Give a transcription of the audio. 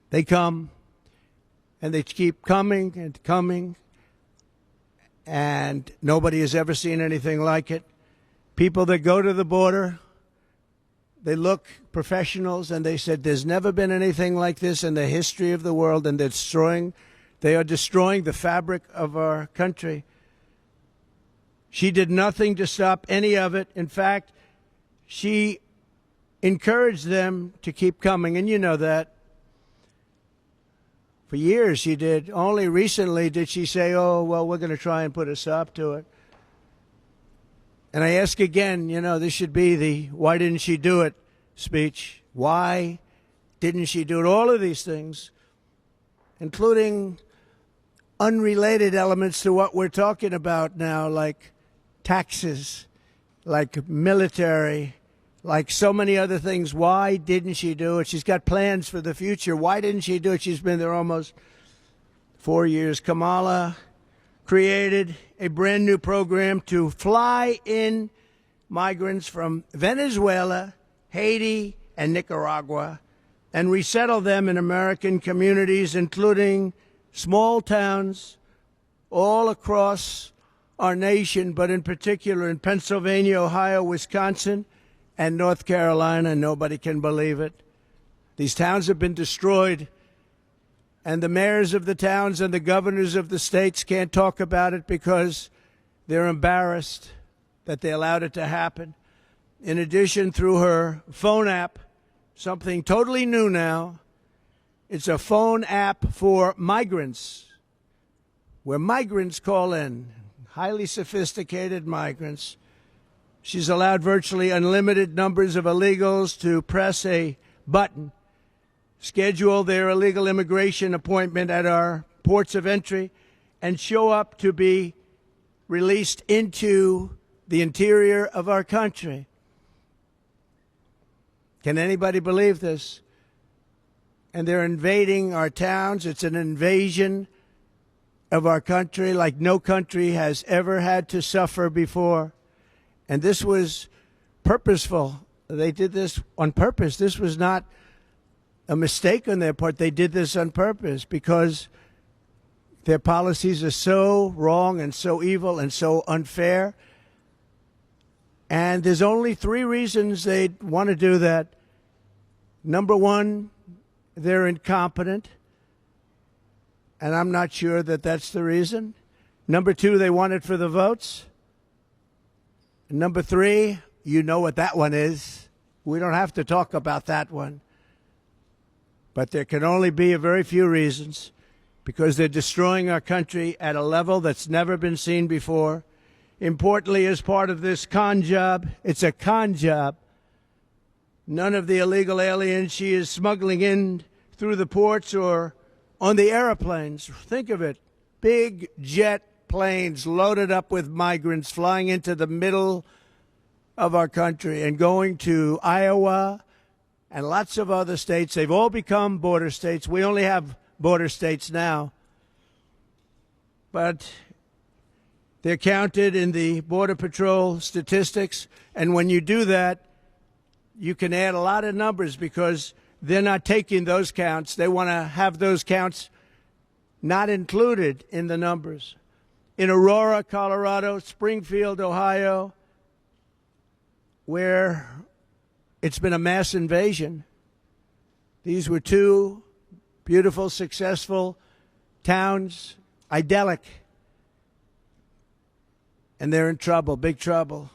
They come, and they keep coming and coming, and nobody has ever seen anything like it. People that go to the border, they look professionals, and they said there's never been anything like this in the history of the world, and they are destroying the fabric of our country. She did nothing to stop any of it. In fact, she encouraged them to keep coming, and you know that. For years she did. Only recently did she say, oh, well, we're going to try and put a stop to it. And I ask again, this should be the why didn't she do it speech. Why didn't she do it? All of these things, including unrelated elements to what we're talking about now, like taxes, like military, like so many other things. Why didn't she do it? She's got plans for the future. Why didn't she do it? She's been there almost 4 years. Kamala created a brand new program to fly in migrants from Venezuela, Haiti, and Nicaragua and resettle them in American communities, including small towns all across our nation, but in particular in Pennsylvania, Ohio, Wisconsin, and North Carolina. Nobody can believe it. These towns have been destroyed, and the mayors of the towns and the governors of the states can't talk about it because they're embarrassed that they allowed it to happen. In addition, through her phone app, something totally new now, it's a phone app for migrants, where migrants call in, highly sophisticated migrants. She's allowed virtually unlimited numbers of illegals to press a button, schedule their illegal immigration appointment at our ports of entry, and show up to be released into the interior of our country. Can anybody believe this? And they're invading our towns. It's an invasion of our country like no country has ever had to suffer before. And this was purposeful. They did this on purpose. This was not a mistake on their part. They did this on purpose because their policies are so wrong and so evil and so unfair. And there's only 3 reasons they want to do that. Number one, they're incompetent. And I'm not sure that that's the reason. Number 2, they want it for the votes. And number 3, you know what that one is. We don't have to talk about that one. But there can only be a very few reasons, because they're destroying our country at a level that's never been seen before. Importantly, as part of this con job, it's a con job. None of the illegal aliens she is smuggling in through the ports or on the airplanes. Think of it. Big jet planes loaded up with migrants flying into the middle of our country and going to Iowa and lots of other states. They've all become border states. We only have border states now. But they're counted in the Border Patrol statistics. And when you do that, you can add a lot of numbers because they're not taking those counts. They want to have those counts not included in the numbers. In Aurora, Colorado, Springfield, Ohio, where it's been a mass invasion. These were 2 beautiful, successful towns, idyllic. And they're in trouble, big trouble.